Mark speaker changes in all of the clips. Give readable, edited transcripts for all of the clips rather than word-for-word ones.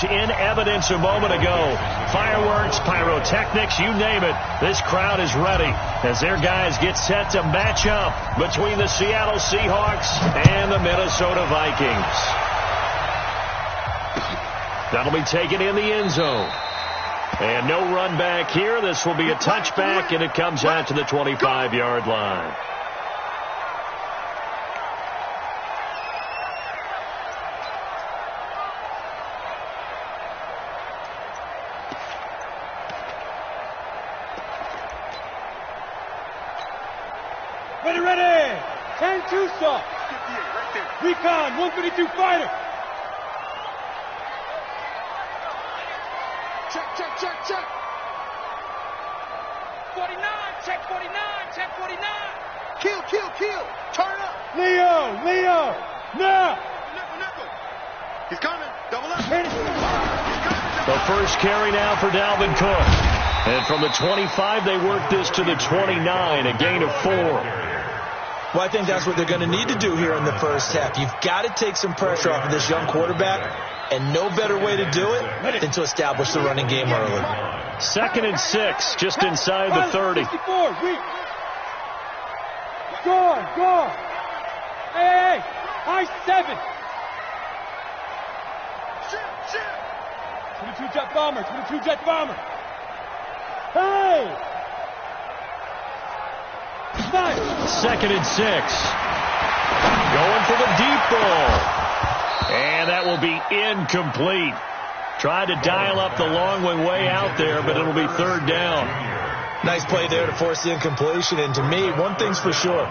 Speaker 1: In evidence a moment ago. Fireworks, pyrotechnics, you name it. This crowd is ready as their guys get set to match up between the Seattle Seahawks and the Minnesota Vikings. That'll be taken in the end zone. And no run back here. This will be a touchback, and it comes out to the 25-yard line.
Speaker 2: Ready! 10-2 stop. Recon, 152 fighter. Check.
Speaker 3: 49, check 49, check 49.
Speaker 4: Kill. Turn up.
Speaker 2: Leo, now.
Speaker 4: He's coming. Double up.
Speaker 1: The first carry now for Dalvin Cook. And from the 25, they work this to the 29, a gain of 4.
Speaker 5: Well, I think that's what they're going to need to do here in the first half. You've got to take some pressure off of this young quarterback, and no better way to do it than to establish the running game early.
Speaker 1: 2nd and 6, just inside the 30.
Speaker 2: 64, Go. Hey, high 7. 22 jet bomber. Hey!
Speaker 1: 2nd and 6. Going for the deep ball. And that will be incomplete. Tried to dial up the long way out there, but it'll be 3rd down.
Speaker 5: Nice play there to force the incompletion. And to me, one thing's for sure.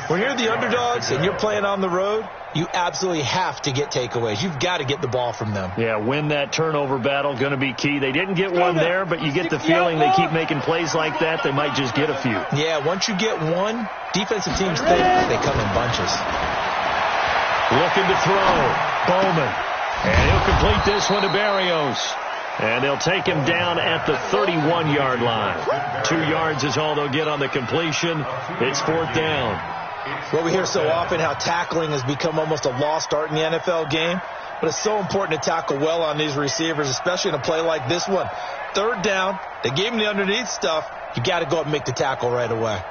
Speaker 5: When you're the underdogs and you're playing on the road, you absolutely have to get takeaways. You've got to get the ball from them.
Speaker 1: Yeah, win that turnover battle, going to be key. They didn't get one there, but you get the feeling they keep making plays like that, they might just get a few.
Speaker 5: Yeah, once you get one, defensive teams think they come in bunches.
Speaker 1: Looking to throw. Bowman. And he'll complete this one to Barrios. And they'll take him down at the 31-yard line. 2 yards is all they'll get on the completion. It's 4th down.
Speaker 5: Well, we hear so often how tackling has become almost a lost art in the NFL game. But it's so important to tackle well on these receivers, especially in a play like this one. 3rd down, they gave him the underneath stuff. You got to go up and make the tackle right away.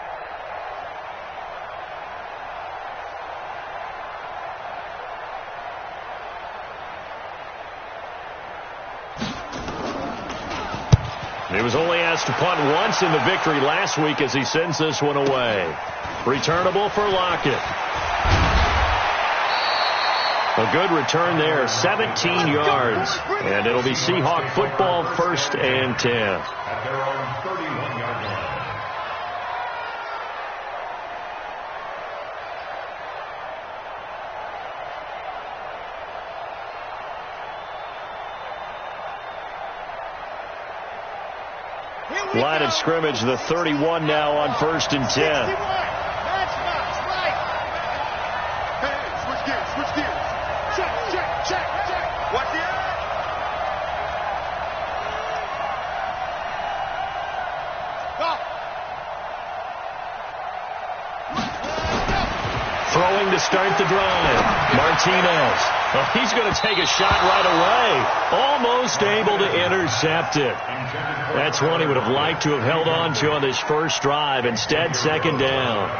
Speaker 1: He was only asked to punt once in the victory last week as he sends this one away. Returnable for Lockett. A good return there, 17 yards. And it'll be Seahawk football, 1st and 10.
Speaker 6: At their own 31-yard line.
Speaker 1: Line of scrimmage, the 31 now on 1st and 10.
Speaker 4: Switch gears. Check. Watch the eye.
Speaker 1: Throwing to start the drive. Martinez. Oh, he's going to take a shot right away. Almost able to intercept it. That's one he would have liked to have held on to on this first drive. Instead, 2nd down.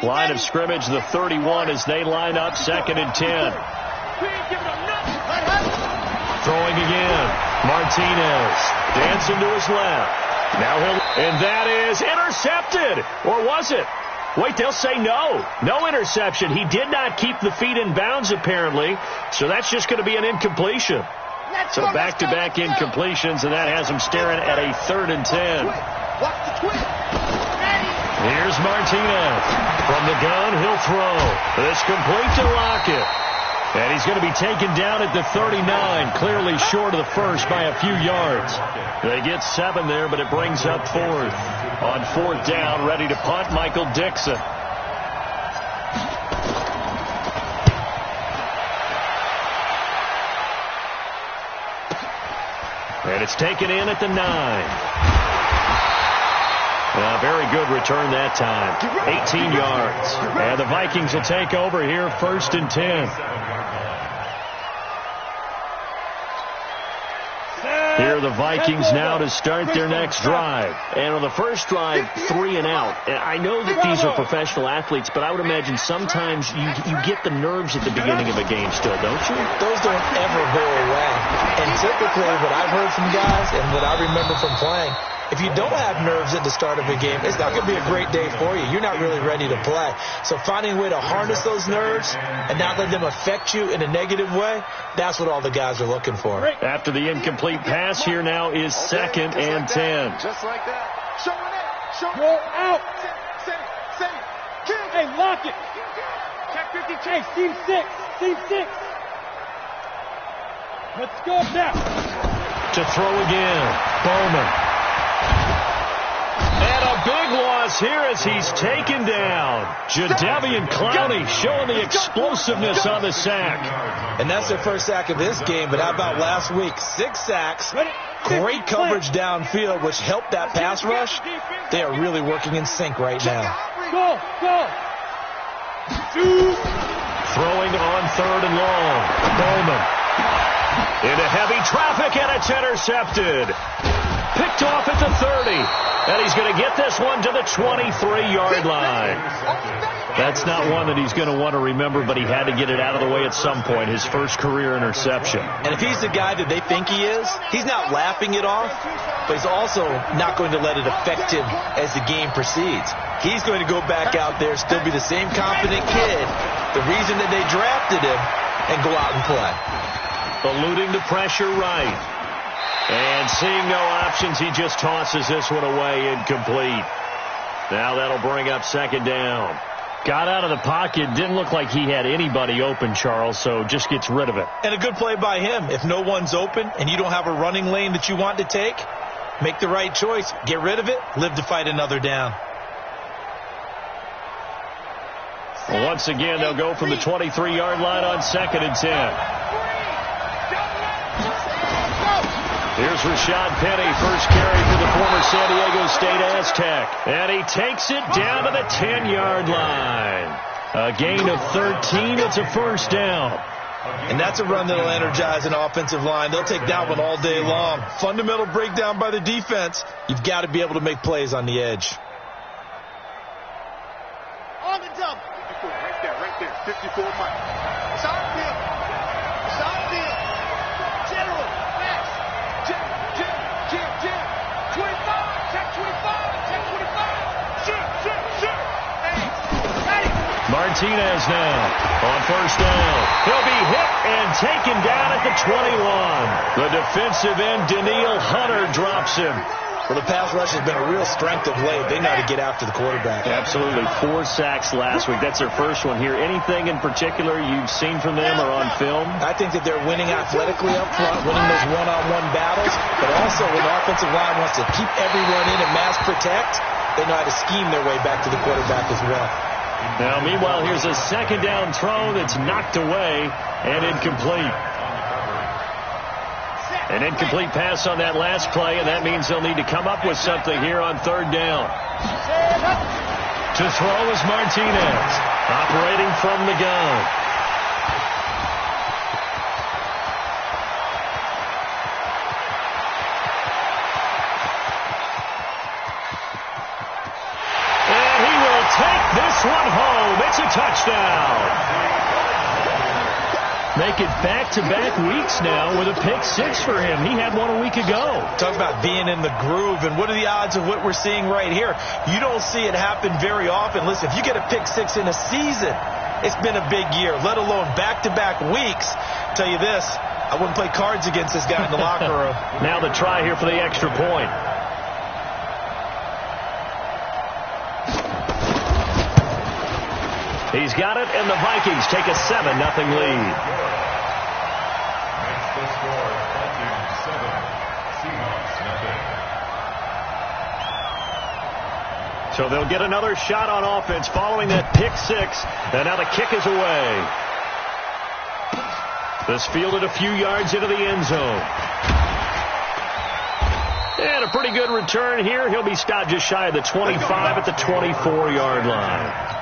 Speaker 1: Line of scrimmage, the 31 as they line up, 2nd and 10. Throwing again. Martinez dancing to his left. And that is intercepted. Or was it? Wait, they'll say no. No interception. He did not keep the feet in bounds, apparently. So that's just going to be an incompletion. So back-to-back incompletions, and that has him staring at a 3rd and 10.
Speaker 4: Watch the twist.
Speaker 1: Here's Martinez. From the gun, he'll throw. It's complete to Lockett. And he's going to be taken down at the 39, clearly short of the first by a few yards. They get 7 there, but it brings up 4th. On 4th down, ready to punt, Michael Dixon. And it's taken in at the 9. Very good return that time. 18 yards. And the Vikings will take over here, 1st and 10. Here are the Vikings now to start their next drive. And on the first drive, 3 and out. And I know that these are professional athletes, but I would imagine sometimes you get the nerves at the beginning of a game still, don't you?
Speaker 5: Those don't ever go away. And typically what I've heard from guys and what I remember from playing, if you don't have nerves at the start of a game, it's not going to be a great day for you. You're not really ready to play. So finding a way to harness those nerves and not let them affect you in a negative way, that's what all the guys are looking for.
Speaker 1: After the incomplete pass, here now is 2nd and 10.
Speaker 4: Just like that. Show it.
Speaker 2: Go out. Hey, lock it.
Speaker 3: Check 52.
Speaker 2: Hey, team 6. Team 6. Let's go now.
Speaker 1: To throw again. Bowman. And a big loss here as he's taken down. Jadeveon Clowney showing the explosiveness on the sack.
Speaker 5: And that's their first sack of this game, but how about last week? 6 sacks, great coverage downfield, which helped that pass rush. They are really working in sync right now.
Speaker 2: Go.
Speaker 1: Throwing on 3rd and long. Bowman. Into heavy traffic, and it's intercepted. Picked off at the 30. And he's going to get this one to the 23-yard line. That's not one that he's going to want to remember, but he had to get it out of the way at some point, his first career interception.
Speaker 5: And if he's the guy that they think he is, he's not laughing it off, but he's also not going to let it affect him as the game proceeds. He's going to go back out there, still be the same confident kid, the reason that they drafted him, and go out and play.
Speaker 1: Eluding the pressure right. And seeing no options, he just tosses this one away, incomplete. Now that'll bring up 2nd down. Got out of the pocket, didn't look like he had anybody open, Charles, so just gets rid of it.
Speaker 5: And a good play by him. If no one's open and you don't have a running lane that you want to take, make the right choice. Get rid of it, live to fight another down.
Speaker 1: Once again, they'll go from the 23-yard line on 2nd and 10. Here's Rashad Penny, first carry for the former San Diego State Aztec. And he takes it down to the 10-yard line. A gain of 13. It's a 1st down.
Speaker 5: And that's a run that'll energize an offensive line. They'll take that one all day long. Fundamental breakdown by the defense. You've got to be able to make plays on the edge.
Speaker 4: On the double. 54, right there. 54 Mike. Side field. General. Jim. 25. Check 25. Check 25. Shoot. Hey.
Speaker 1: Martinez now on 1st down. He'll be hit and taken down at the 21. The defensive end, Daniil Hunter, drops him.
Speaker 5: Well, the pass rush has been a real strength of late. They know how to get after the quarterback.
Speaker 1: Absolutely. 4 sacks last week. That's their first one here. Anything in particular you've seen from them or on film?
Speaker 5: I think that they're winning athletically up front, winning those one-on-one battles, but also when the offensive line wants to keep everyone in and mass protect, they know how to scheme their way back to the quarterback as well.
Speaker 1: Now, meanwhile, here's a 2nd down throw that's knocked away and incomplete. An incomplete pass on that last play, and that means they'll need to come up with something here on 3rd down. To throw is Martinez, operating from the gun. And he will take this one home. It's a touchdown. Make it back-to-back weeks now with a pick-6 for him. He had one a week ago.
Speaker 5: Talk about being in the groove, and what are the odds of what we're seeing right here? You don't see it happen very often. Listen, if you get a pick-6 in a season, it's been a big year, let alone back-to-back weeks. I'll tell you this, I wouldn't play cards against this guy in the locker room.
Speaker 1: Now the try here for the extra point. He's got it, and the Vikings take a 7-0 lead.
Speaker 6: Makes the score 7. Seahawks nothing.
Speaker 1: So they'll get another shot on offense following that pick-6, and now the kick is away. This fielded a few yards into the end zone. a pretty good return here. He'll be stopped just shy of the 25 at the 24-yard line.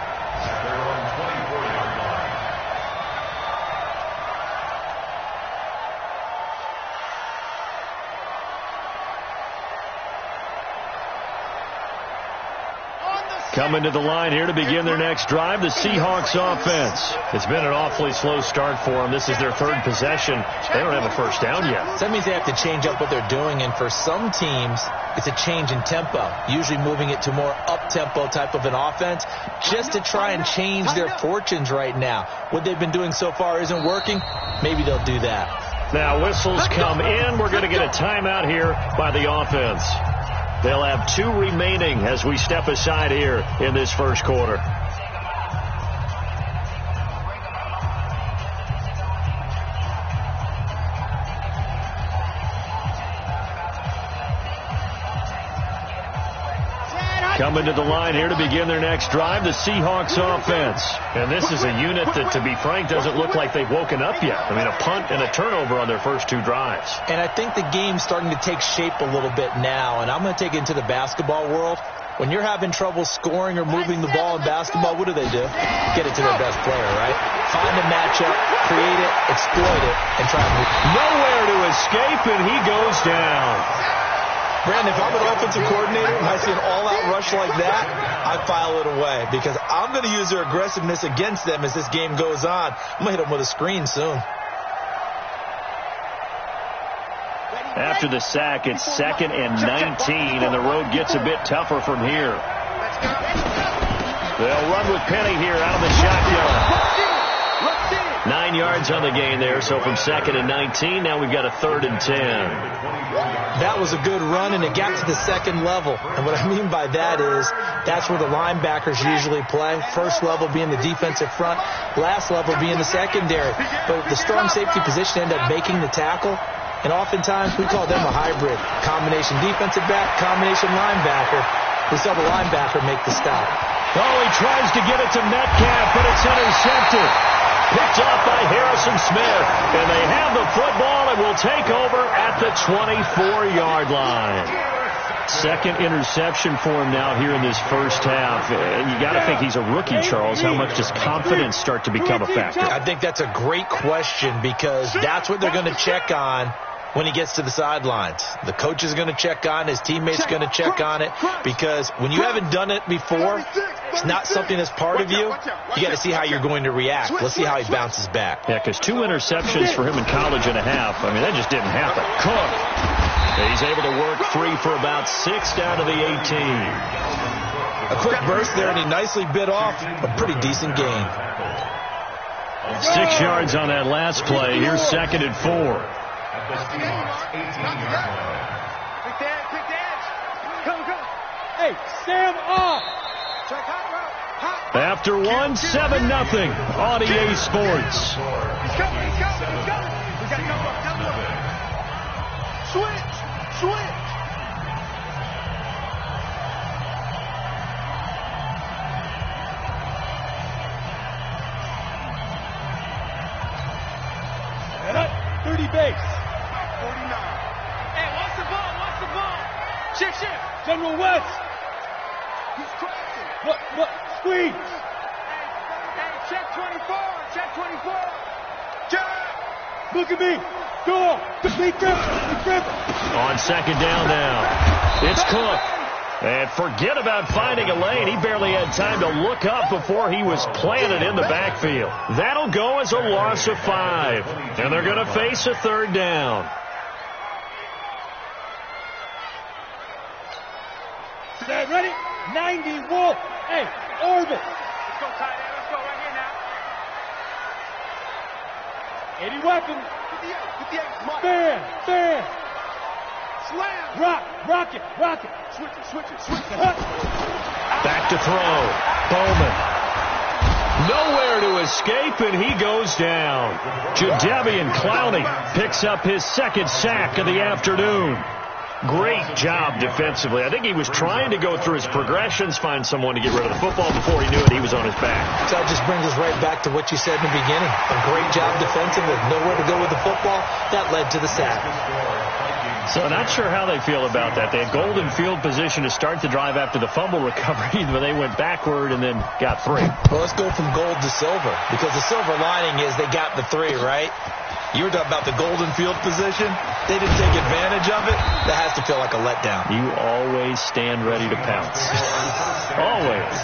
Speaker 1: Coming to the line here to begin their next drive, the Seahawks offense. It's been an awfully slow start for them. This is their third possession. They don't have a first down yet.
Speaker 5: So that means they have to change up what they're doing, and for some teams, it's a change in tempo, usually moving it to more up-tempo type of an offense just to try and change their fortunes right now. What they've been doing so far isn't working. Maybe they'll do that.
Speaker 1: Now whistles come in. We're going to get a timeout here by the offense. They'll have 2 remaining as we step aside here in this first quarter. Coming to the line here to begin their next drive, the Seahawks offense. And this is a unit that, to be frank, doesn't look like they've woken up yet. I mean, a punt and a turnover on their first 2 drives.
Speaker 5: And I think the game's starting to take shape a little bit now, and I'm going to take it into the basketball world. When you're having trouble scoring or moving the ball in basketball, what do? Get it to their best player, right? Find a matchup, create it, exploit it, and try to move.
Speaker 1: Nowhere to escape, and he goes down.
Speaker 5: Brandon, if I'm an offensive coordinator and I see an all-out rush like that, I file it away because I'm going to use their aggressiveness against them as this game goes on. I'm going to hit them with a screen soon.
Speaker 1: After the sack, it's 2nd and 19, and the road gets a bit tougher from here. They'll run with Penny here out of the shotgun. 9 yards on the gain there, so from 2nd and 19, now we've got a 3rd and 10.
Speaker 5: That was a good run, and it got to the second level. And what I mean by that is that's where the linebackers usually play. First level being the defensive front, last level being the secondary. But the strong safety position ended up making the tackle, and oftentimes we call them a hybrid. Combination defensive back, combination linebacker. We saw the linebacker make the stop.
Speaker 1: Oh, he tries to get it to Metcalf, but it's intercepted. Picked off by Harrison Smith, and they have the football and will take over at the 24-yard line. 2nd interception for him now here in this first half. And you got to think he's a rookie, Charles. How much does confidence start to become a factor?
Speaker 5: I think that's a great question because that's what they're going to check on when he gets to the sidelines. The coach is going to check on, his teammates going to check on it, because when you haven't done it before, it's not something that's part of you. You got to see how you're going to react. Let's see how he bounces back.
Speaker 1: Yeah, because 2 interceptions for him in college and a half. I mean, that just didn't happen. Cook. He's able to work free for about 6 down to the 18.
Speaker 5: A quick burst there, and he nicely bit off a pretty decent gain.
Speaker 1: 6 yards on that last play. Here's 2nd and 4.
Speaker 4: Quick dance. Come.
Speaker 2: Hey, Sam off.
Speaker 1: After 1, 7-0 on EA Sports.
Speaker 4: He's coming. We got to come up. Switch.
Speaker 2: And up, 30 base.
Speaker 4: 49.
Speaker 3: Hey, watch the ball. Shift.
Speaker 2: General West.
Speaker 4: He's crossing.
Speaker 2: What? Squeeze.
Speaker 3: Hey, check 24.
Speaker 2: Look at me. Go. Be careful.
Speaker 1: On 2nd down now. It's Cook. And forget about finding a lane. He barely had time to look up before he was planted in the backfield. That'll go as a loss of 5. And they're going to face a 3rd down.
Speaker 2: Set, ready? 90 Wolf. Hey, orbit.
Speaker 3: Let's go, tight end. Let's go right here now.
Speaker 2: 80 weapons.
Speaker 4: 58.
Speaker 2: Fan.
Speaker 4: Slam.
Speaker 2: Rock it.
Speaker 4: Switch it.
Speaker 1: Back to throw. Bowman. Nowhere to escape, and he goes down. Jadeveon Clowney picks up his 2nd sack of the afternoon. Great job defensively. I think he was trying to go through his progressions, find someone to get rid of the football. Before he knew it, he was on his back.
Speaker 5: So that just brings us right back to what you said in the beginning. A great job defensively. Nowhere to go with the football. That led to the sack.
Speaker 1: So not sure how they feel about that. They had golden field position to start the drive after the fumble recovery, but they went backward and then got 3.
Speaker 5: Well, let's go from gold to silver, because the silver lining is they got the 3, right? You were talking about the golden field position. They didn't take advantage of it. That has to feel like a letdown.
Speaker 1: You always stand ready to pounce. Always.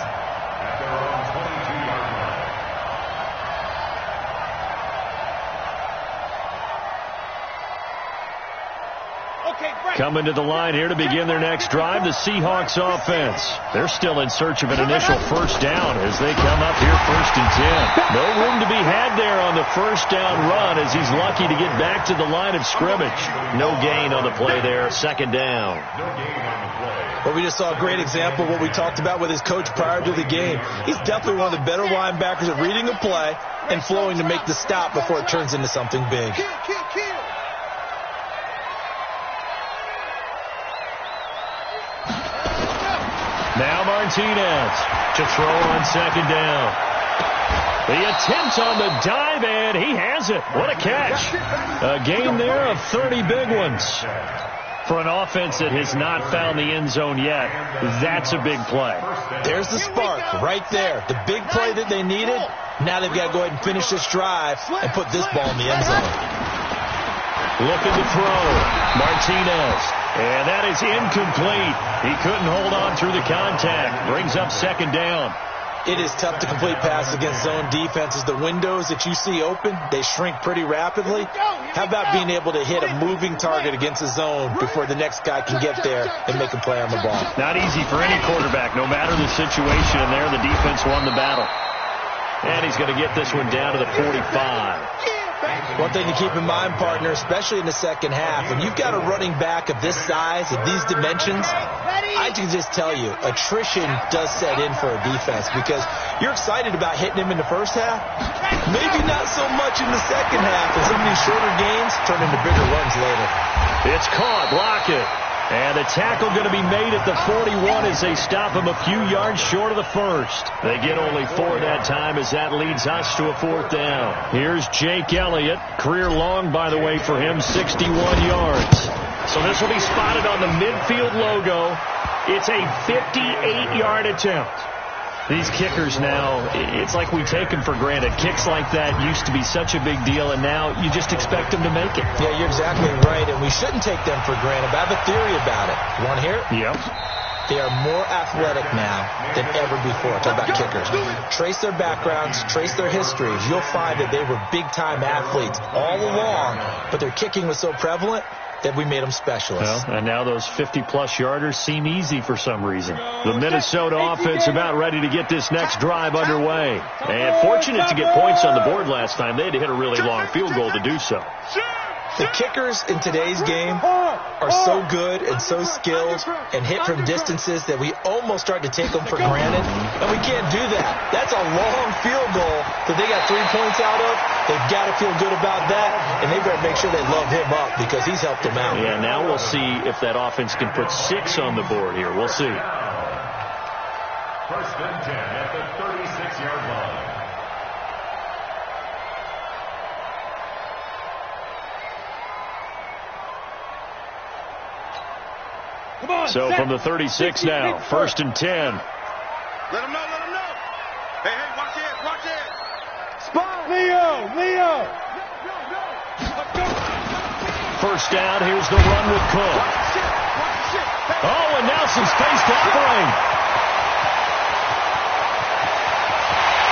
Speaker 1: Coming to the line here to begin their next drive, the Seahawks offense. They're still in search of an initial first down as they come up here 1st and 10. No room to be had there on the first down run as he's lucky to get back to the line of scrimmage. No gain on the play there, 2nd down.
Speaker 5: Well, we just saw a great example of what we talked about with his coach prior to the game. He's definitely one of the better linebackers at reading a play and flowing to make the stop before it turns into something big.
Speaker 1: Now Martinez to throw on 2nd down. The attempt on the dive, and he has it. What a catch. A gain there of 30 big ones. For an offense that has not found the end zone yet, that's a big play.
Speaker 5: There's the spark right there. The big play that they needed. Now they've got to go ahead and finish this drive and put this ball in the end zone.
Speaker 1: Looking to throw. Martinez. And that is incomplete. He couldn't hold on through the contact. Brings up 2nd down.
Speaker 5: It is tough to complete passes against zone defenses. The windows that you see open, they shrink pretty rapidly. How about being able to hit a moving target against a zone before the next guy can get there and make a play on the ball?
Speaker 1: Not easy for any quarterback, no matter the situation. And there, the defense won the battle. And he's going to get this one down to the 45.
Speaker 5: One thing to keep in mind, partner, especially in the second half, when you've got a running back of this size, of these dimensions, I can just tell you, attrition does set in for a defense because you're excited about hitting him in the first half. Maybe not so much in the second half, and some of these shorter gains turn into bigger runs later.
Speaker 1: It's caught. Block it. And the tackle going to be made at the 41 as they stop him a few yards short of the first. They get only 4 that time as that leads us to a 4th down. Here's Jake Elliott. Career long, by the way, for him, 61 yards. So this will be spotted on the midfield logo. It's a 58-yard attempt. These kickers now, it's like we take them for granted. Kicks like that used to be such a big deal, and now you just expect them to make it.
Speaker 5: Yeah, you're exactly right, and we shouldn't take them for granted. But I have a theory about it. You want to hear it?
Speaker 1: Yep.
Speaker 5: They are more athletic now than ever before. Talk about kickers. Trace their backgrounds, trace their histories. You'll find that they were big-time athletes all along, but their kicking was so prevalent that we made them specialists.
Speaker 1: Well, and now those 50-plus yarders seem easy for some reason. The Minnesota offense about ready to get this next drive underway. And fortunate to get points on the board last time. They had to hit a really long field goal to do so.
Speaker 5: The kickers in today's game are so good and so skilled and hit from distances that we almost start to take them for granted. And we can't do that. That's a long field goal that they got 3 points out of. They've got to feel good about that, and they better make sure they love him up because he's helped them out.
Speaker 1: Yeah, now we'll see if that offense can put 6 on the board here. We'll see.
Speaker 6: 1st and 10 at the 36-yard line.
Speaker 1: So from the 36 now, 1st and 10.
Speaker 4: Let him know, let him know. Hey, watch it.
Speaker 2: Spot Leo.
Speaker 1: First down, here's the run with Cook. Oh, and now some space to operate.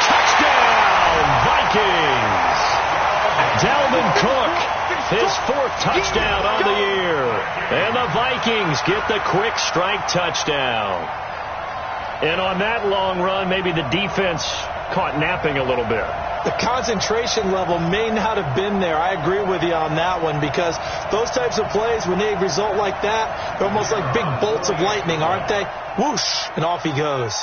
Speaker 1: Touchdown, Vikings. Dalvin Cook, his 4th touchdown on the year. And the Vikings get the quick strike touchdown. And on that long run, maybe the defense caught napping a little bit.
Speaker 5: The concentration level may not have been there. I agree with you on that one because those types of plays, when they result like that, they're almost like big bolts of lightning, aren't they? Whoosh, and off he goes.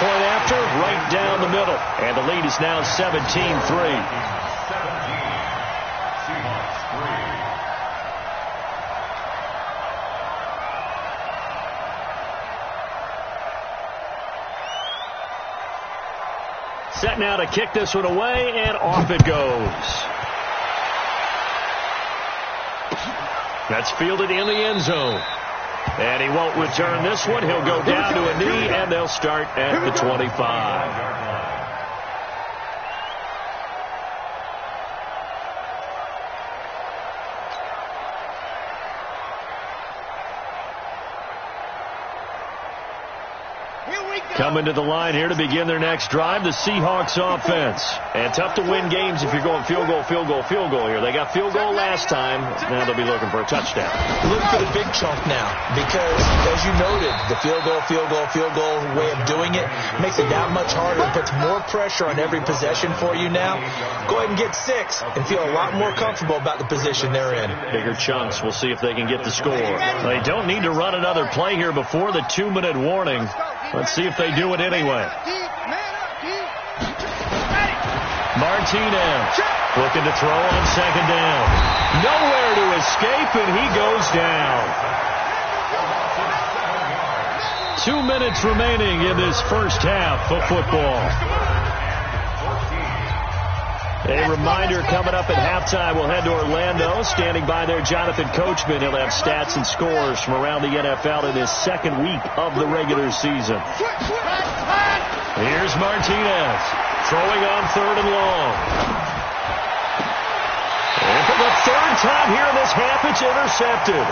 Speaker 1: Point after, right down the middle. And the lead is now 17-3. Set now to kick this one away, and off it goes. That's fielded in the end zone. And he won't return this one. He'll go down to a knee, and they'll start at the 25. Coming to the line here to begin their next drive, the Seahawks offense. And tough to win games if you're going field goal here. They got field goal last time. Now they'll be looking for a touchdown.
Speaker 5: Looking for the big chunk now because, as you noted, the field goal way of doing it makes it that much harder and puts more pressure on every possession for you now. Go ahead and get 6 and feel a lot more comfortable about the position they're in.
Speaker 1: Bigger chunks. We'll see if they can get the score. They don't need to run another play here before the 2-minute warning. Let's see if they do it anyway. Martinez looking to throw on second down. Nowhere to escape, and he goes down. 2 minutes remaining in this first half of football. A reminder coming up at halftime. We'll head to Orlando. Standing by there, Jonathan Coachman. He'll have stats and scores from around the NFL in his second week of the regular season. Here's Martinez throwing on 3rd and long. And for the 3rd time here in this half, it's intercepted.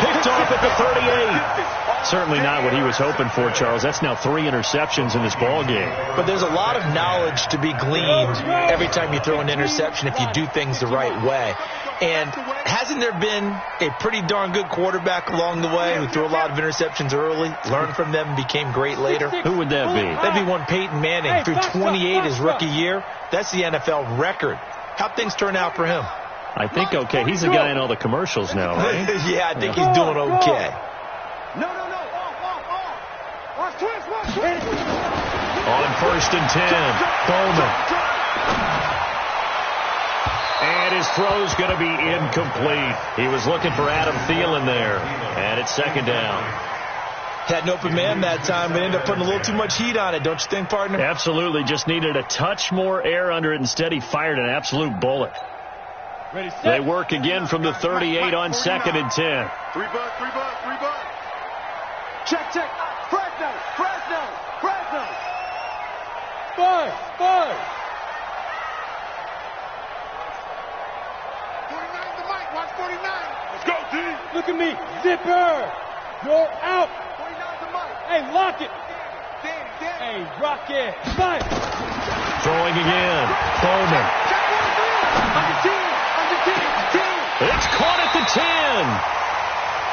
Speaker 1: Picked off at the 38. Certainly not what he was hoping for, Charles. That's now 3 interceptions in this ball game.
Speaker 5: But there's a lot of knowledge to be gleaned every time you throw an interception if you do things the right way. And hasn't there been a pretty darn good quarterback along the way who threw a lot of interceptions early, learned from them, and became great later?
Speaker 1: Who would that be?
Speaker 5: That'd be one Peyton Manning. Threw 28 his rookie year. That's the NFL record. How'd things turn out for him?
Speaker 1: I think okay. He's the guy in all the commercials now, right?
Speaker 5: Yeah, I think he's doing okay.
Speaker 4: No. Watch twist.
Speaker 1: On 1st and 10, Bowman. And his throw's going to be incomplete. He was looking for Adam Thielen there. And it's 2nd down.
Speaker 5: Had an open man that time, but ended up putting a little too much heat on it, don't you think, partner?
Speaker 1: Absolutely. Just needed a touch more air under it. Instead, he fired an absolute bullet.
Speaker 2: Ready, set.
Speaker 1: They work again from the 38 on 2nd and 10.
Speaker 4: 3 bucks. Check. Fresno.
Speaker 2: 5.
Speaker 4: 49 the mic. Watch 49. Let's go, D.
Speaker 2: Look at me. Zipper. You're out.
Speaker 4: 49 the mic.
Speaker 2: Hey, lock it.
Speaker 4: Danny.
Speaker 2: Hey, rock it. 5.
Speaker 1: Throwing again. Bowman.
Speaker 4: Check 1, 3.
Speaker 1: It's caught at the 10.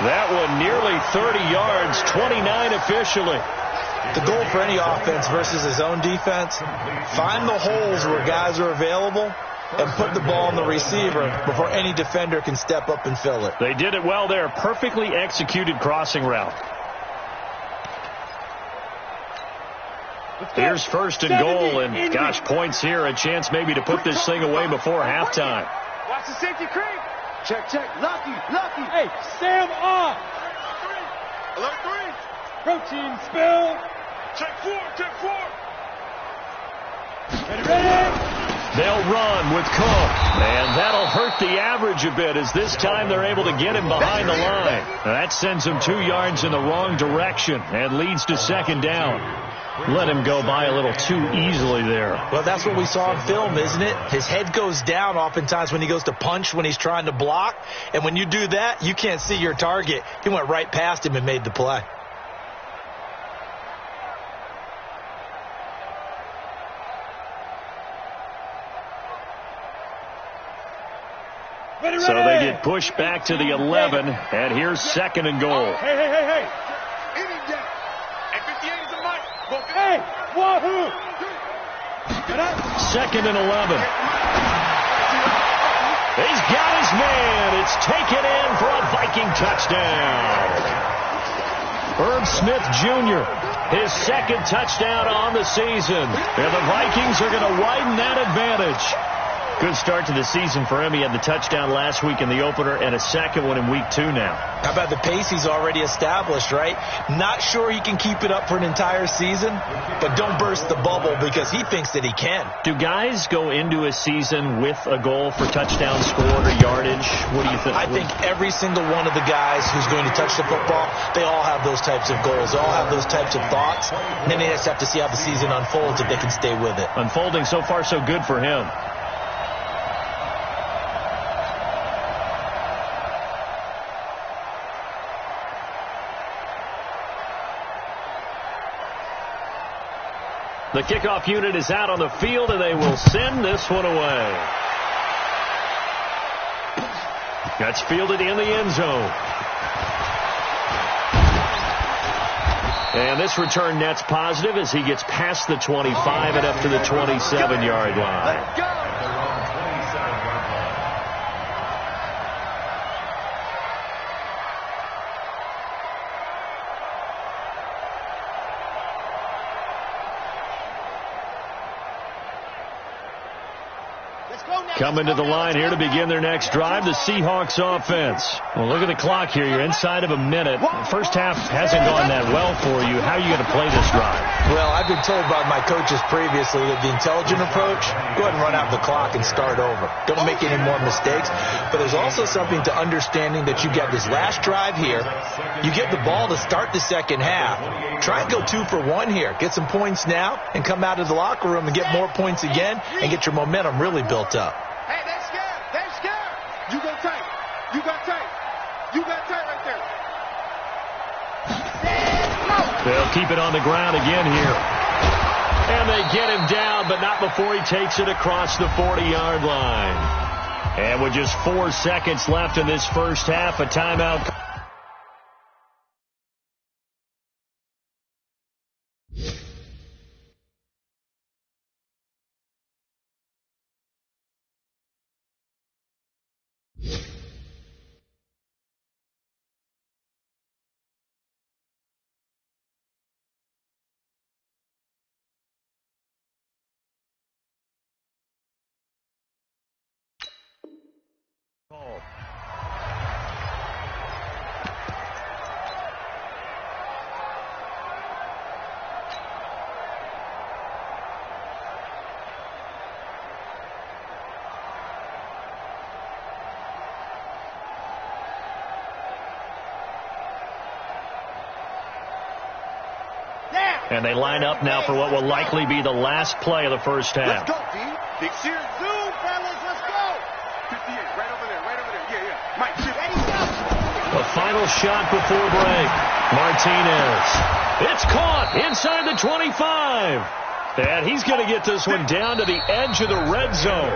Speaker 1: That one nearly 30 yards, 29 officially.
Speaker 5: The goal for any offense versus his own defense, find the holes where guys are available and put the ball on the receiver before any defender can step up and fill it.
Speaker 1: They did it well there. Perfectly executed crossing route. Here's 1st and goal, and gosh, points here. A chance maybe to put this thing away before halftime.
Speaker 4: Watch the safety creep. Check. Lucky.
Speaker 2: Hey, Sam off.
Speaker 4: Alert 3.
Speaker 2: Protein spill.
Speaker 4: Check 4.
Speaker 2: Ready.
Speaker 1: They'll run with Cook, and that'll hurt the average a bit as this time they're able to get him behind the line. That sends him 2 yards in the wrong direction and leads to 2nd down. Let him go by a little too easily there.
Speaker 5: Well, that's what we saw in film, isn't it? His head goes down oftentimes when he goes to punch when he's trying to block. And when you do that, you can't see your target. He went right past him and made the play.
Speaker 1: So they get pushed back to the 11, and here's 2nd and goal.
Speaker 2: Hey. Hey, wahoo!
Speaker 1: 2nd and 11. He's got his man. It's taken in for a Viking touchdown. Herb Smith Jr., his 2nd touchdown on the season. And the Vikings are going to widen that advantage. Good start to the season for him. He had the touchdown last week in the opener and a second one in week 2 now.
Speaker 5: How about the pace he's already established, right? Not sure he can keep it up for an entire season, but don't burst the bubble because he thinks that he can.
Speaker 1: Do guys go into a season with a goal for touchdown scored or yardage? What do you think?
Speaker 5: I think every single one of the guys who's going to touch the football, they all have those types of goals. They all have those types of thoughts. And then they just have to see how the season unfolds if they can stay with it.
Speaker 1: Unfolding so far so good for him. The kickoff unit is out on the field, and they will send this one away. That's fielded in the end zone. And this return net's positive as he gets past the 25 and up to the 27-yard line.
Speaker 3: Let's go.
Speaker 1: Coming to the line here to begin their next drive, the Seahawks offense. Well, look at the clock here. You're inside of a minute. The first half hasn't gone that well for you. How are you going to play this drive?
Speaker 5: Well, I've been told by my coaches previously that the intelligent approach, go ahead and run out the clock and start over. Don't make any more mistakes. But there's also something to understanding that you get this last drive here. You get the ball to start the second half. Try and go 2 for 1 here. Get some points now and come out of the locker room and get more points again and get your momentum really built up.
Speaker 4: Hey, they're scared. They're scared. You go tight. You got tight. You got tight right there.
Speaker 1: They'll keep it on the ground again here. And they get him down, but not before he takes it across the 40-yard line. And with just 4 seconds left in this first half, a timeout. And they line up now for what will likely be the last play of the first half.
Speaker 4: Let's go, D. Big Sears. Zoom, fellas. Let's go. 58, right over there, right over there. Yeah, yeah. Mike, ready, go.
Speaker 1: A final shot before break. Martinez. It's caught inside the 25. And he's going to get this one down to the edge of the red zone.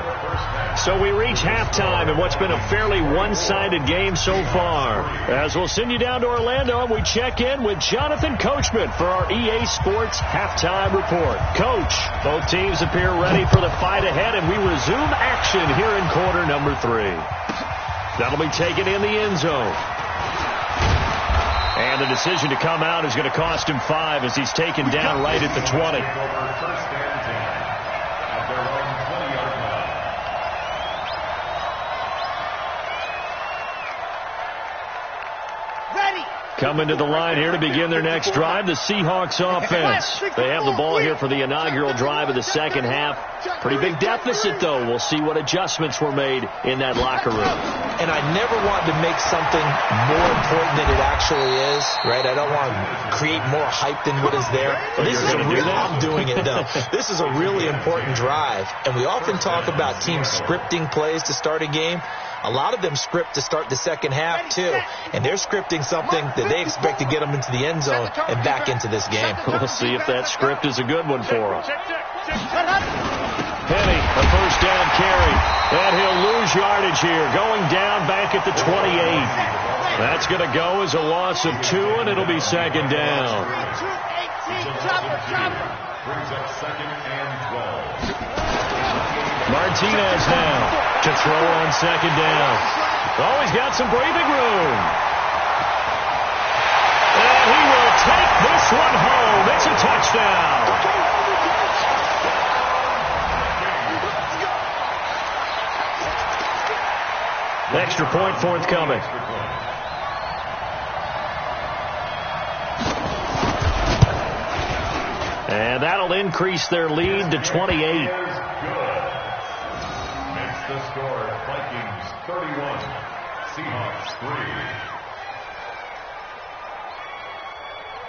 Speaker 1: So we reach halftime in what's been a fairly one-sided game so far. As we'll send you down to Orlando, and we check in with Jonathan Coachman for our EA Sports Halftime Report. Coach, both teams appear ready for the fight ahead, and we resume action here in quarter number 3. That'll be taken in the end zone. And the decision to come out is going to cost him 5 as he's taken down right at the 20. Coming to the line here to begin their next drive, the Seahawks offense. They have the ball here for the inaugural drive of the second half. Pretty big deficit, though. We'll see what adjustments were made in that locker room.
Speaker 5: And I never want to make something more important than it actually is, right? I don't want to create more hype than what is there. This is I'm doing it, though. This is a really important drive. And we often talk about teams scripting plays to start a game. A lot of them script to start the second half, too. And they're scripting something that they expect to get them into the end zone and back into this game.
Speaker 1: We'll see if that script is a good one for them. Penny, a first down carry. And he'll lose yardage here, going down back at the 28. That's going to go as a loss of 2, and it'll be second down.
Speaker 6: Brings up second and 12.
Speaker 1: Martinez now to throw on second down. Oh, he's got some breathing room. And he will take this one home. It's a touchdown. Extra point forthcoming. And that'll increase their lead to 28.
Speaker 6: Makes the score Vikings 31, Seahawks 3.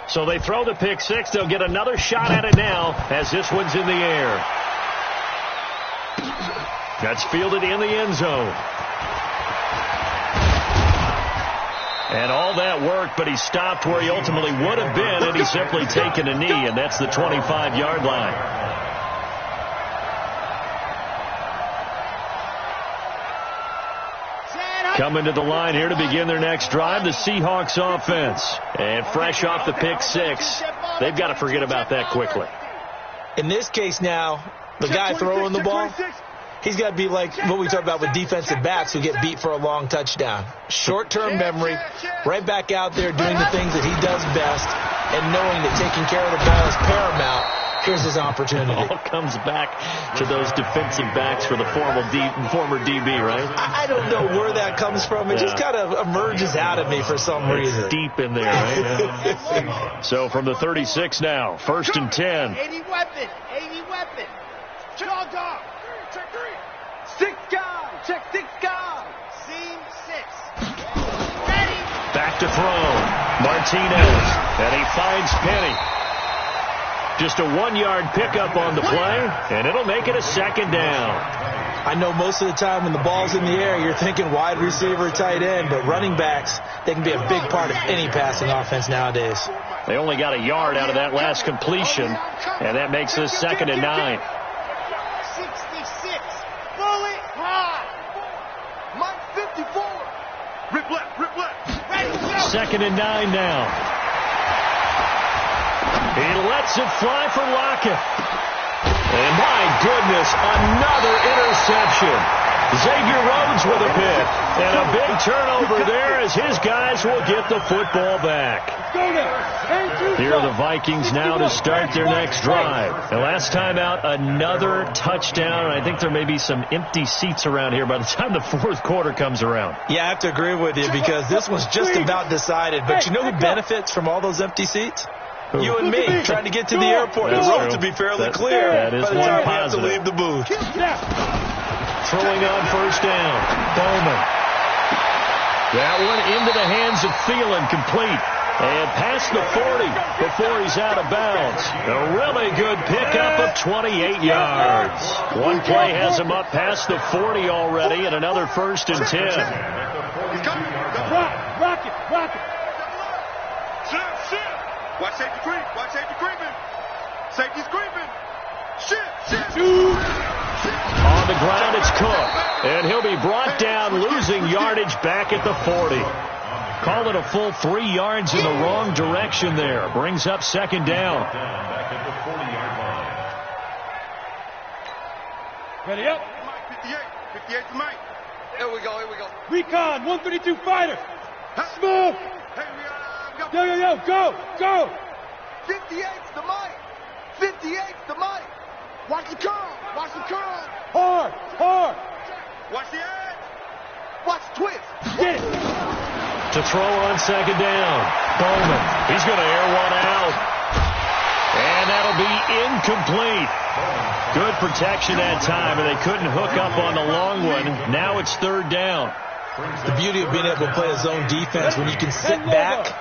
Speaker 1: So they throw the pick six. They'll get another shot at it now as this one's in the air. That's fielded in the end zone. And all that work, but he stopped where he ultimately would have been, and he's simply taken a knee, and that's the 25-yard line. Coming to the line here to begin their next drive, the Seahawks offense. And fresh off the pick six, they've got to forget about that quickly.
Speaker 5: In this case now, the guy throwing the ball, he's got to be like what we talk about with defensive backs who get beat for a long touchdown. Short-term memory, right back out there doing the things that he does best, and knowing that taking care of the ball is paramount. Here's his opportunity.
Speaker 1: It all comes back to those defensive backs for the former DB, right?
Speaker 5: I don't know where that comes from. It just kind of emerges out of me for some reason.
Speaker 1: It's deep in there, right? So from the 36 now, 1st and 10.
Speaker 2: 80 weapon. Dog. Check 3. 6 guys. Check 6 guys. Seam 6. Ready.
Speaker 1: Back to throw. Martinez. And he finds Penny. Just a 1-yard pickup on the play, and it'll make it a 2nd down.
Speaker 5: I know most of the time when the ball's in the air, you're thinking wide receiver, tight end, but running backs, they can be a big part of any passing offense nowadays.
Speaker 1: They only got a yard out of that last completion, and that makes us 2nd and 9.
Speaker 2: 66. Bullet high. Mike 54.
Speaker 4: Rip left.
Speaker 2: Ready, go.
Speaker 1: 2nd and 9 now. He lets it fly for Lockett. And my goodness, another interception. Xavier Rhodes with a pick. And a big turnover there as his guys will get the football back. Here are the Vikings now to start their next drive. And last time out, another touchdown. I think there may be some empty seats around here by the time the 4th quarter comes around.
Speaker 5: Yeah, I have to agree with you because this was just about decided. But you know who benefits from all those empty seats? You and me, trying to get to the airport. The road to be fairly clear
Speaker 1: that is
Speaker 5: by the time we have to
Speaker 1: positive.
Speaker 5: leave the booth.
Speaker 1: Throwing on 1st down. Bowman. That one into the hands of Thielen, complete. And past the 40 before he's out of bounds. A really good pickup of 28 yards. One play has him up past the 40 already, and another 1st and 10.
Speaker 2: Rock it.
Speaker 4: Shift. Watch safety creeping. Safety's creeping. Shift.
Speaker 1: On the ground, it's Cook. And he'll be brought down, losing yardage back at the 40. Call it a full 3 yards in the wrong direction there. Brings up 2nd down.
Speaker 6: Back at the 40-yard line.
Speaker 2: Ready up.
Speaker 4: Mike 58 to Mike. Here we go.
Speaker 2: Recon 132 fighter. Smoke.
Speaker 4: Hey,
Speaker 2: Yo, go.
Speaker 4: 58's the Mike. 58's the Mike. Watch the curl.
Speaker 2: Hard.
Speaker 4: Watch the edge. Watch the twist.
Speaker 2: Get it.
Speaker 1: To throw on 2nd down. Bowman. He's going to air one out. And that'll be incomplete. Good protection that time, and they couldn't hook up on the long one. Now it's 3rd down.
Speaker 5: The beauty of being able to play a zone defense when you can sit back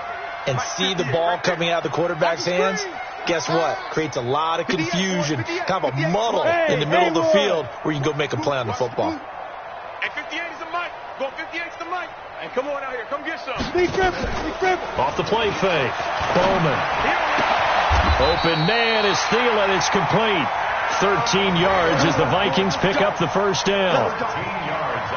Speaker 5: and see the ball coming out of the quarterback's hands, guess what? Creates a lot of confusion, kind of a muddle in the middle of the field where you can go make a play on the football.
Speaker 4: Hey, 58 is the Mike. Go 58's the Mike. Hey, come on out here. Come get some.
Speaker 2: Big grip.
Speaker 1: Off the play fake. Bowman. Open man is Thielen. It's complete. 13 yards as the Vikings pick up the 1st down.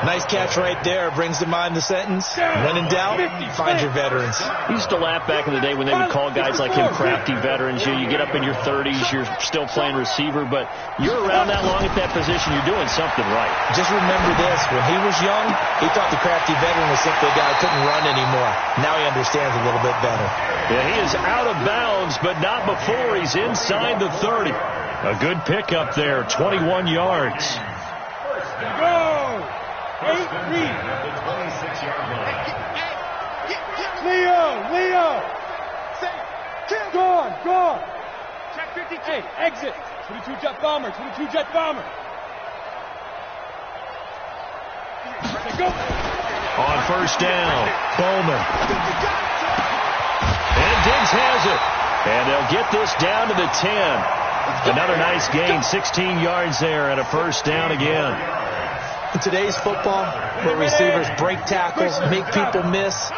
Speaker 5: Nice catch right there. Brings to mind the sentence, when in doubt, find your veterans.
Speaker 1: We used to laugh back in the day when they would call guys like him crafty veterans. You get up in your 30s, you're still playing receiver, but you're around that long at that position, you're doing something right.
Speaker 5: Just remember this, when he was young, he thought the crafty veteran was simply a guy who couldn't run anymore. Now he understands a little bit better.
Speaker 1: Yeah, he is out of bounds, but not before he's inside the 30. A good pickup there, 21 yards.
Speaker 2: Go. 8-3.
Speaker 6: 6-yard line.
Speaker 3: Leo! Gone!
Speaker 2: Check 52.
Speaker 3: Hey, exit! 22 jet bomber! Okay, go!
Speaker 1: On first down, Bowman. And Diggs has it. And they'll get this down to the 10. Another nice gain, 16 yards there, and a first down again.
Speaker 5: In today's football, where receivers break tackles, make people miss,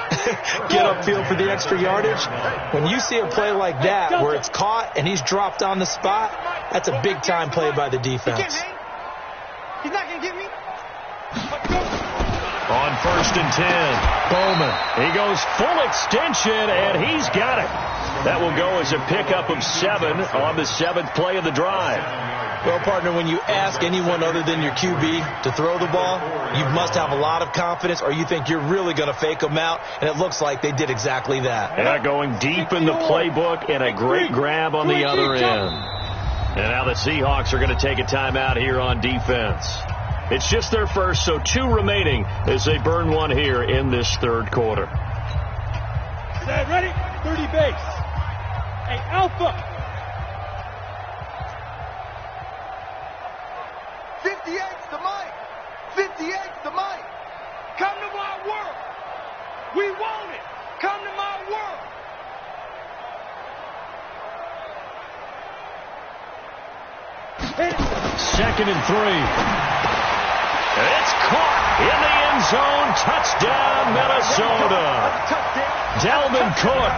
Speaker 5: get upfield for the extra yardage, when you see a play like that where it's caught and he's dropped on the spot, that's a big-time play by the defense.
Speaker 2: He's not going to get me.
Speaker 1: On first and 10, Bowman. He goes full extension, and he's got it. That will go as a pickup of 7 on the 7th play of the drive.
Speaker 5: Well, partner, when you ask anyone other than your QB to throw the ball, you must have a lot of confidence, or you think you're really going to fake them out, and it looks like they did exactly that.
Speaker 1: Yeah, going deep in the playbook, and a great grab on the other end. And now the Seahawks are going to take a timeout here on defense. It's just their first, so 2 remaining as they burn one here in this third quarter.
Speaker 3: Set, ready? 30 base. Hey, Alpha!
Speaker 2: 58's the mic. 58's the mic. Come to my world. We want it. Come to my world.
Speaker 3: Hit it.
Speaker 1: Second and 3. It's caught in the end zone. Touchdown, Minnesota. Dalvin Cook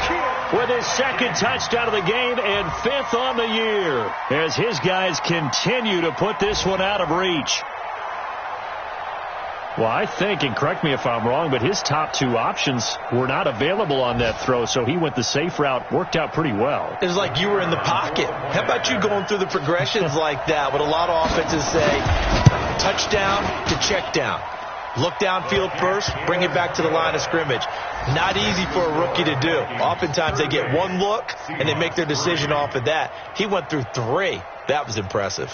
Speaker 1: with his second touchdown of the game and 5th on the year as his guys continue to put this one out of reach. Well, I think, and correct me if I'm wrong, but his top 2 options were not available on that throw, so he went the safe route. Worked out pretty well.
Speaker 5: It was like you were in the pocket. How about you going through the progressions like that? What a lot of offenses say, touchdown to check down. Look downfield first, bring it back to the line of scrimmage. Not easy for a rookie to do. Oftentimes they get one look, and they make their decision off of that. He went through 3. That was impressive.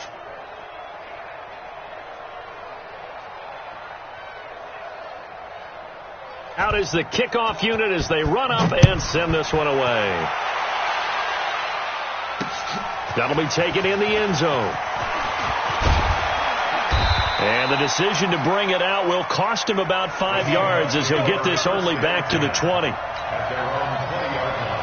Speaker 1: Out is the kickoff unit as they run up and send this one away. That'll be taken in the end zone. And the decision to bring it out will cost him about 5 yards as he'll get this only back to the 20.
Speaker 6: At their own 20-yard line.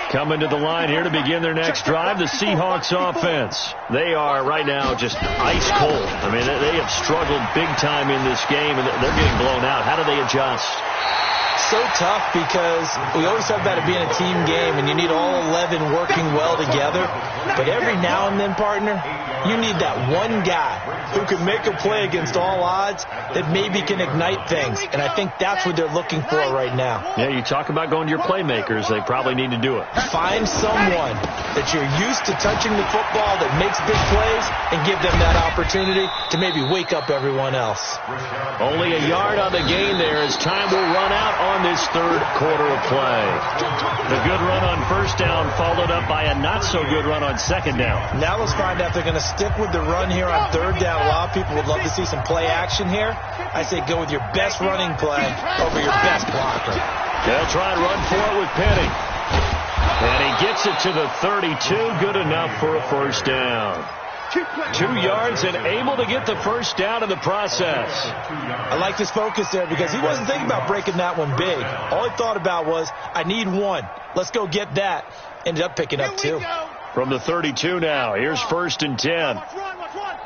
Speaker 1: Coming to the line here to begin their next drive, the Seahawks offense. They are right now just ice cold. I mean, they have struggled big time in this game, and they're getting blown out. How do they adjust?
Speaker 5: So tough because we always talk about it being a team game and you need all 11 working well together. But every now and then, partner, you need that one guy who can make a play against all odds that maybe can ignite things. And I think that's what they're looking for right now.
Speaker 1: Yeah, you talk about going to your playmakers. They probably need to do it.
Speaker 5: Find someone that you're used to touching the football that makes big plays and give them that opportunity to maybe wake up everyone else.
Speaker 1: Only a yard on the gain there as time will run out on this third quarter of play. The good run on first down followed up by a not-so-good run on second down.
Speaker 5: Now let's find out if they're going to stick with the run here on third down. A lot of people would love to see some play action here. I say go with your best running play over your best blocker.
Speaker 1: They'll try and run for it with Penny. And he gets it to the 32. Good enough for a first down. 2 yards and able to get the first down in the process.
Speaker 5: I like his focus there because he wasn't thinking about breaking that one big. All he thought about was, I need one. Let's go get that. Ended up picking up 2.
Speaker 1: From the 32 now, here's first and 10.
Speaker 2: Watch run.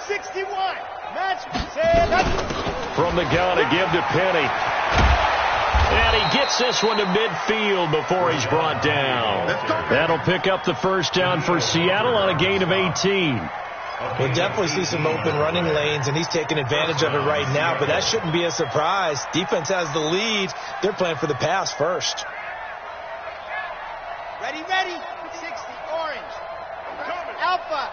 Speaker 2: 61. Match.
Speaker 1: From the gun to give to Penny. And he gets this one to midfield before he's brought down. That'll pick up the first down for Seattle on a gain of 18.
Speaker 5: We'll definitely see some open running lanes, and he's taking advantage of it right now, but that shouldn't be a surprise. Defense has the lead. They're playing for the pass first.
Speaker 4: Ready, ready. 60, orange. Alpha.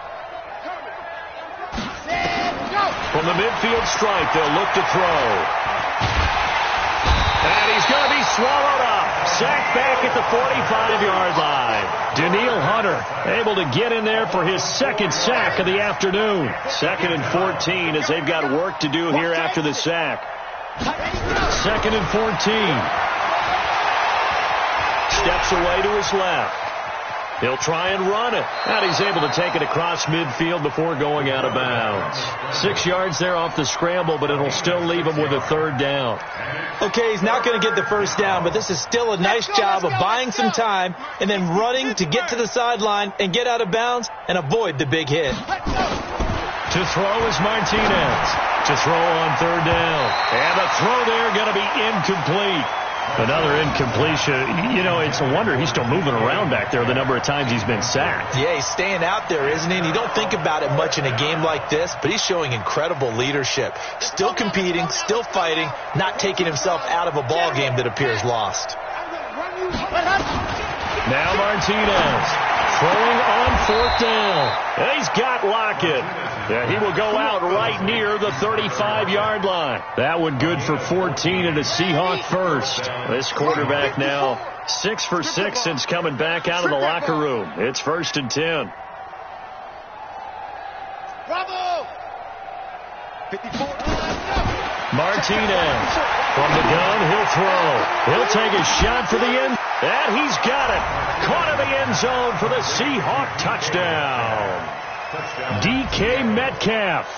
Speaker 4: Set, go.
Speaker 1: From the midfield stripe, they'll look to throw. And he's going to be swallowed up. Sacked back at the 45-yard line. Daniil Hunter able to get in there for his second sack of the afternoon. 2nd and 14 as they've got work to do here after the sack. 2nd and 14. Steps away to his left. He'll try and run it. And he's able to take it across midfield before going out of bounds. 6 yards there off the scramble, but it'll still leave him with a 3rd down.
Speaker 5: Okay, he's not going to get the first down, but this is still a nice job of buying some time and then running to get to the sideline and get out of bounds and avoid the big hit.
Speaker 1: To throw is Martinez. To throw on 3rd down. And the throw there going to be incomplete. Another incompletion. You know, it's a wonder he's still moving around back there the number of times he's been sacked.
Speaker 5: Yeah, he's staying out there, isn't he? And you don't think about it much in a game like this, but he's showing incredible leadership. Still competing, still fighting, not taking himself out of a ball game that appears lost.
Speaker 1: Now Martinez throwing on 4th down. And he's got Lockett. Yeah, he will go out right near the 35-yard line. That one good for 14 and a Seahawk first. This quarterback now 6 for 6 since coming back out of the locker room. It's 1st and 10.
Speaker 4: Bravo! 54.
Speaker 1: Martinez from the gun. He'll throw. He'll take a shot for the end. And he's got it. Caught in the end zone for the Seahawk touchdown. DK Metcalf,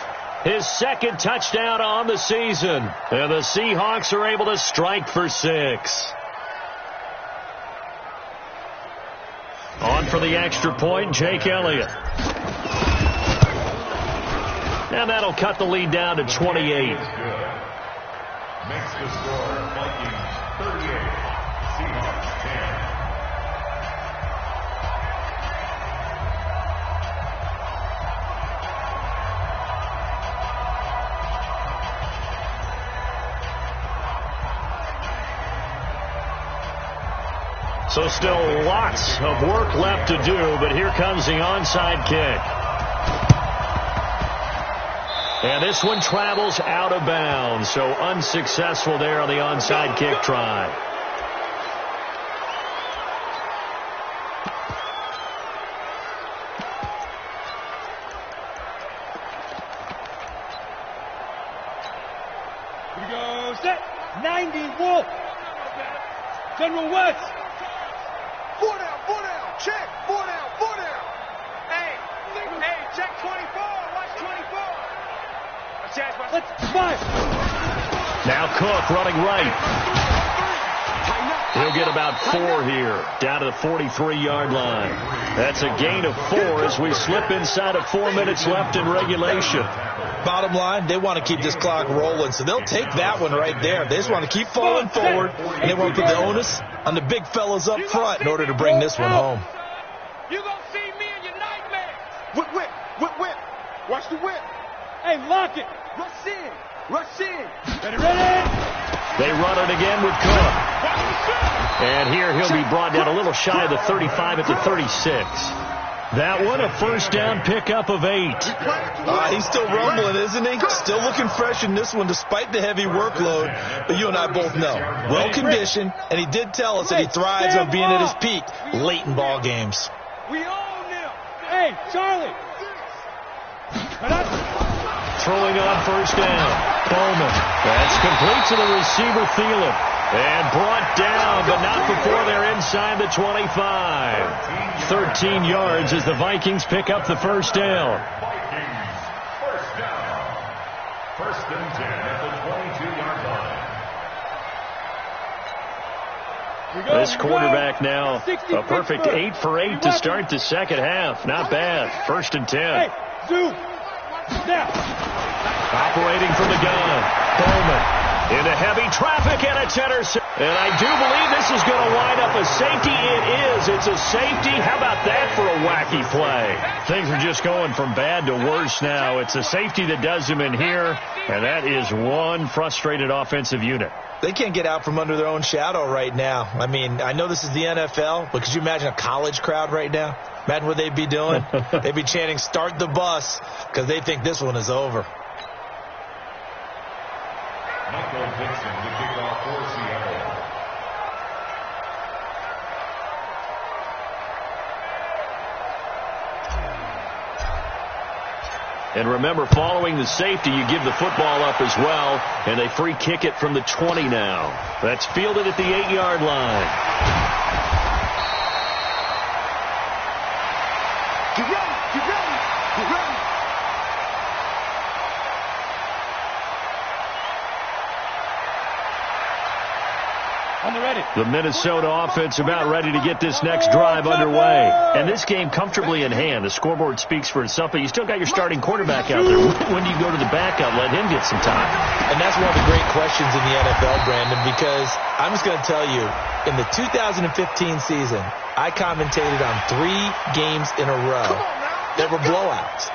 Speaker 1: his 2nd touchdown on the season. And the Seahawks are able to strike for 6. On for the extra point, Jake Elliott. And that'll cut the lead down to 28.
Speaker 6: Makes the score Vikings 38, Seahawks 10.
Speaker 1: So still lots of work left to do, but here comes the onside kick. And this one travels out of bounds, so unsuccessful there on the onside kick try.
Speaker 3: Here we go, set. 90, Wolf. General West.
Speaker 2: 4 down, check, 4 down, 4 down.
Speaker 3: Hey, check 24, watch 24. Let's 5.
Speaker 1: Now Cook running right. He'll get about 4 here, down to the 43-yard line. That's a gain of 4 as we slip inside of 4 minutes left in regulation.
Speaker 5: Bottom line, they want to keep this clock rolling, so they'll take that one right there. They just want to keep falling forward, and they want to put the onus on the big fellas up front in order to bring this one home.
Speaker 3: You're going to see me in your nightmare.
Speaker 2: Whip. Watch the whip.
Speaker 3: Hey, lock it.
Speaker 2: Rush in.
Speaker 3: Ready.
Speaker 1: They run it again with Cook. And here he'll be brought down a little shy of the 35 at the 36. That one, a first down pickup of 8.
Speaker 5: He's still rumbling, isn't he? Still looking fresh in this one despite the heavy workload. But you and I both know, well-conditioned, and he did tell us that he thrives on being at his peak late in ball games.
Speaker 3: We own them. Hey, Charlie.
Speaker 1: Throwing on first down. Bowman. That's complete to the receiver, Thielen. And brought down, but not before they're inside the 25. 13 yards as the Vikings pick up the first down.
Speaker 6: Vikings, first down. 1st and 10 at the 22-yard line.
Speaker 1: This quarterback now a perfect 8 for 8 to start the second half. Not bad. 1st and 10.
Speaker 3: Hey, Zoo. Now.
Speaker 1: Operating from the gun. Bowman into heavy traffic, and it's intercepted. And I do believe this is going to wind up a safety. It is. It's a safety. How about that for a wacky play? Things are just going from bad to worse now. It's a safety that does them in here, and that is one frustrated offensive unit.
Speaker 5: They can't get out from under their own shadow right now. I mean, I know this is the NFL, but could you imagine a college crowd right now? Imagine what they'd be doing. They'd be chanting, "Start the bus," because they think this one is over.
Speaker 6: Michael Dixon to kick off for Seattle.
Speaker 1: And remember, following the safety, you give the football up as well, and they free kick it from the 20 now. That's fielded at the 8-yard line.
Speaker 2: Get ready, get ready, get ready.
Speaker 3: On the ready.
Speaker 1: The Minnesota offense about ready to get this next drive underway. And this game comfortably in hand. The scoreboard speaks for itself, but you still got your starting quarterback out there. When do you go to the backup? Let him get some time.
Speaker 5: And that's one of the great questions in the NFL, Brandon, because I'm just going to tell you, in the 2015 season, I commentated on 3 games in a row that were blowouts.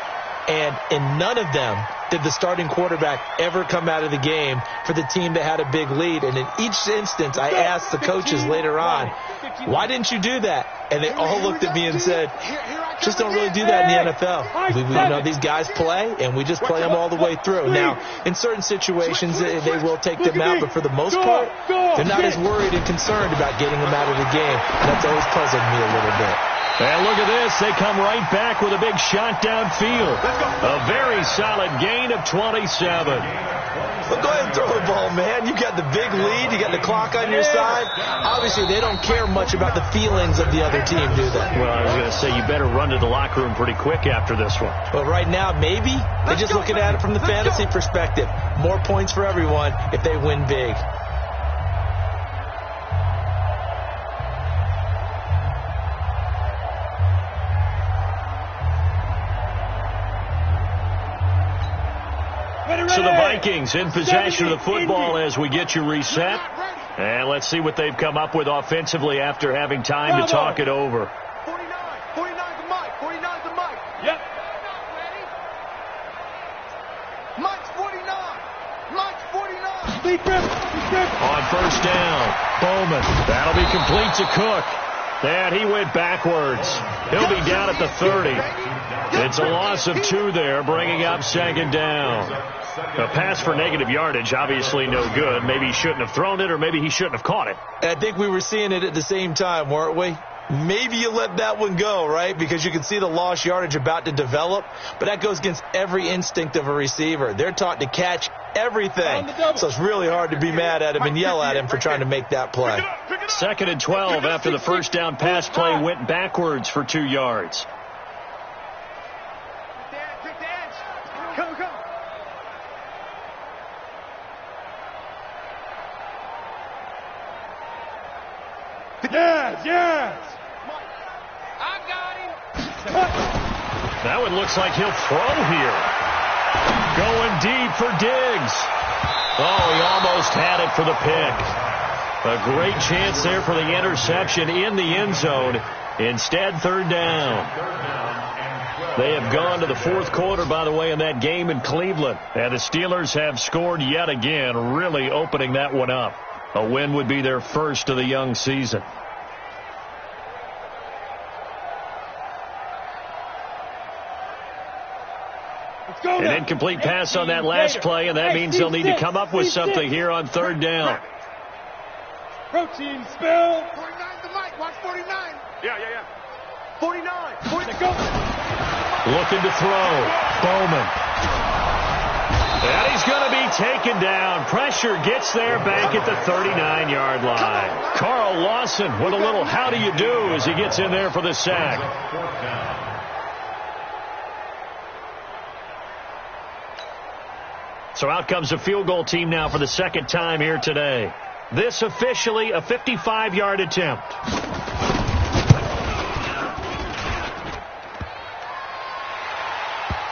Speaker 5: And in none of them did the starting quarterback ever come out of the game for the team that had a big lead. And in each instance, I asked the coaches later on, why didn't you do that? And they all looked at me and said, just don't really do that in the NFL. We know these guys play, and we just play them all the way through. Now, in certain situations, they will take them out, but for the most part, they're not as worried and concerned about getting them out of the game. And that's always puzzled me a little bit.
Speaker 1: And look at this. They come right back with a big shot downfield. A very solid gain of 27.
Speaker 5: Well, go ahead and throw the ball, man. You got the big lead. You got the clock on your side. Obviously, they don't care much about the feelings of the other team, do they?
Speaker 1: Well, I was going to say, you better run to the locker room pretty quick after this one.
Speaker 5: But right now, maybe they're just looking at it from the fantasy perspective. More points for everyone if they win big.
Speaker 1: So the Vikings in possession of the football as we get you reset. And let's see what they've come up with offensively after having time to talk it over.
Speaker 2: 49 to Mike, 49 to Mike.
Speaker 3: Yep.
Speaker 2: Mike's 49. Mike's 49.
Speaker 3: Deep grip. Deep grip.
Speaker 1: On first down, Bowman. That'll be complete to Cook. And he went backwards. He'll be down at the 30. It's a loss of 2 there, bringing up second down. A pass for negative yardage, obviously no good. Maybe he shouldn't have thrown it, or maybe he shouldn't have caught it.
Speaker 5: And I think we were seeing it at the same time, weren't we? Maybe you let that one go, right? Because you can see the lost yardage about to develop. But that goes against every instinct of a receiver. They're taught to catch everything. So it's really hard to be mad at him and yell at him for trying to make that play.
Speaker 1: 2nd and 12 after the first down pass play went backwards for 2 yards.
Speaker 2: Take the edge. Come.
Speaker 3: Yes.
Speaker 2: I got him.
Speaker 1: That one looks like he'll throw here. Going deep for Diggs. Oh, he almost had it for the pick. A great chance there for the interception in the end zone. Instead, 3rd down. They have gone to the 4th quarter, by the way, in that game in Cleveland. And the Steelers have scored yet again, really opening that one up. A win would be their first of the young season. An incomplete pass on that last play, and that means they'll need to come up with something here on 3rd down.
Speaker 3: Protein spill.
Speaker 2: 49 to Mike. Watch 49.
Speaker 4: Yeah.
Speaker 2: 49.
Speaker 3: Go.
Speaker 1: Looking to throw. Bowman. And he's going to be taken down. Pressure gets there back at the 39-yard line. Carl Lawson with a little how do you do as he gets in there for the sack. So out comes the field goal team now for the 2nd time here today. This officially a 55-yard attempt.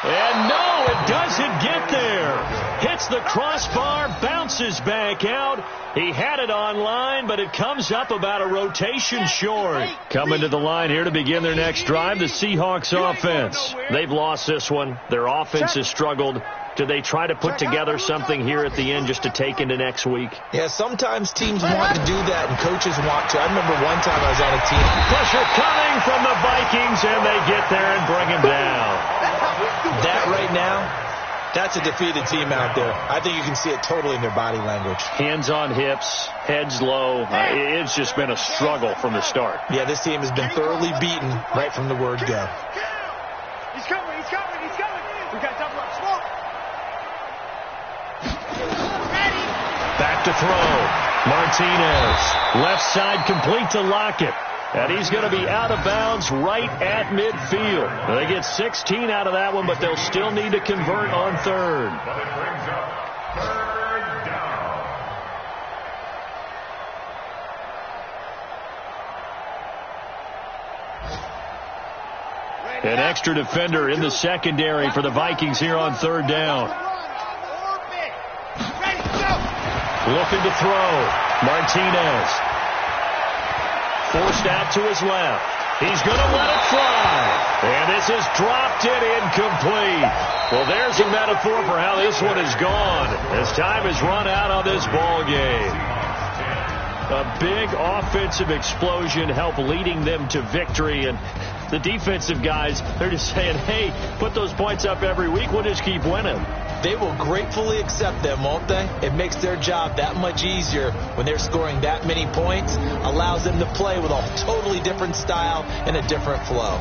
Speaker 1: And no, it doesn't get there. Hits the crossbar, bounces back out. He had it online, but it comes up about a rotation short. Coming to the line here to begin their next drive, the Seahawks offense. They've lost this one. Their offense has struggled. Do they try to put together something here at the end just to take into next week?
Speaker 5: Yeah, sometimes teams want to do that, and coaches want to. I remember one time I was on a team.
Speaker 1: Pressure coming from the Vikings, and they get there and bring him down.
Speaker 5: That right now, that's a defeated team out there. I think you can see it totally in their body language.
Speaker 1: Hands on hips, heads low. It's just been a struggle from the start.
Speaker 5: Yeah, this team has been thoroughly beaten right from the word go.
Speaker 2: He's coming. We got double up. Smoke.
Speaker 1: Back to throw. Martinez. Left side complete to Lockett. And he's going to be out of bounds right at midfield. They get 16 out of that one, but they'll still need to convert on third.
Speaker 6: But it brings up third down.
Speaker 1: An extra defender in the secondary for the Vikings here on third down. Looking to throw. Martinez. Forced out to his left. He's going to let it fly. And this is dropped it incomplete. Well, there's a metaphor for how this one is gone as time has run out on this ball game. A big offensive explosion helped leading them to victory. And the defensive guys, they're just saying, hey, put those points up every week. We'll just keep winning.
Speaker 5: They will gratefully accept them, won't they? It makes their job that much easier when they're scoring that many points. Allows them to play with a totally different style and a different flow.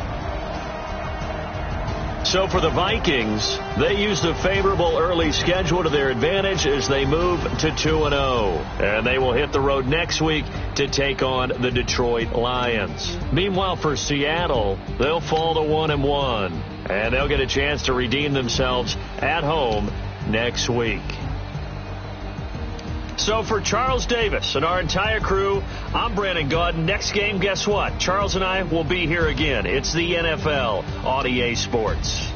Speaker 1: So for the Vikings, they used a favorable early schedule to their advantage as they move to 2-0. And they will hit the road next week to take on the Detroit Lions. Meanwhile, for Seattle, they'll fall to 1-1. And they'll get a chance to redeem themselves at home next week. So for Charles Davis and our entire crew, I'm Brandon Gaudin. Next game, guess what? Charles and I will be here again. It's the NFL on EA Sports.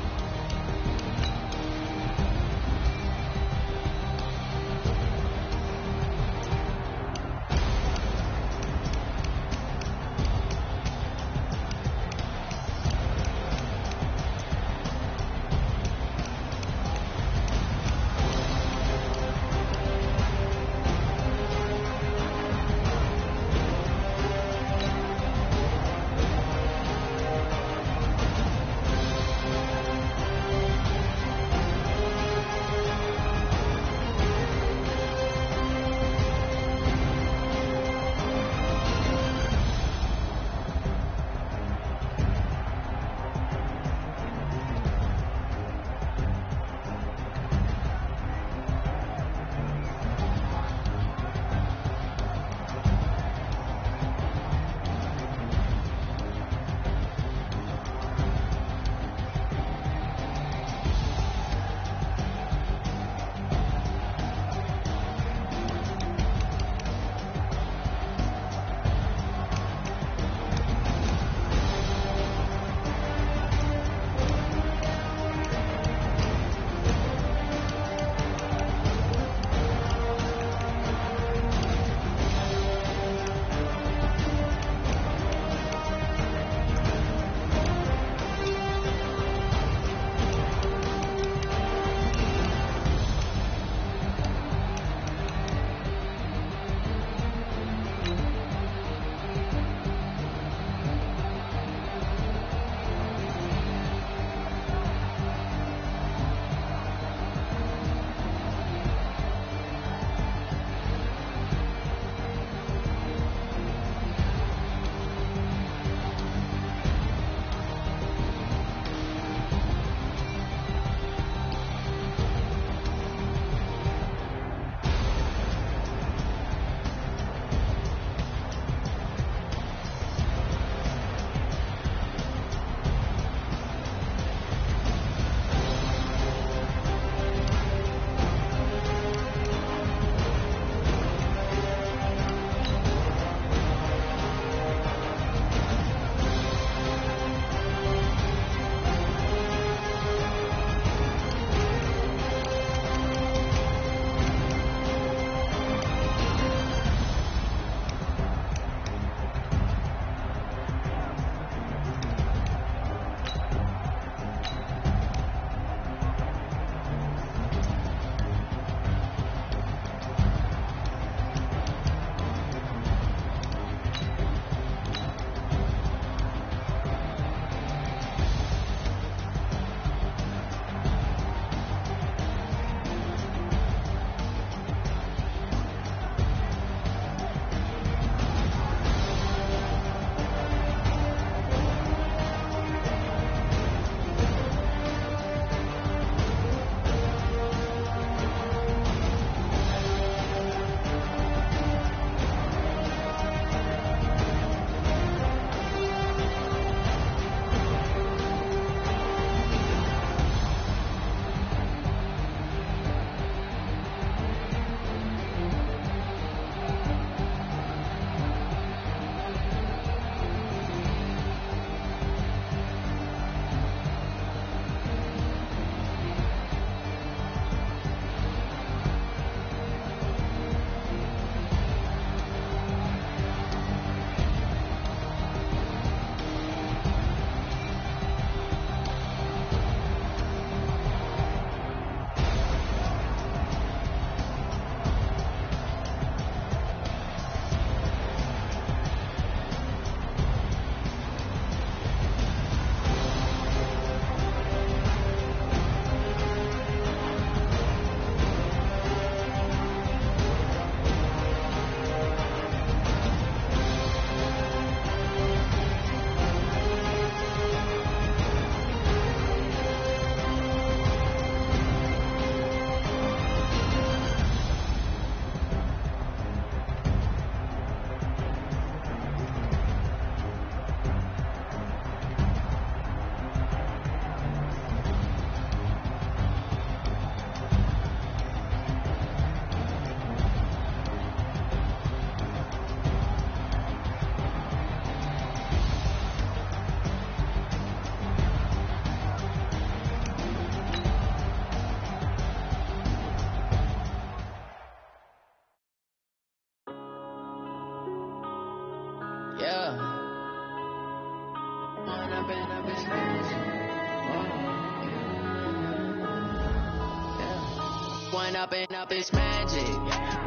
Speaker 7: One up and up, it's magic.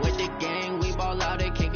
Speaker 7: With the gang, we ball out at King.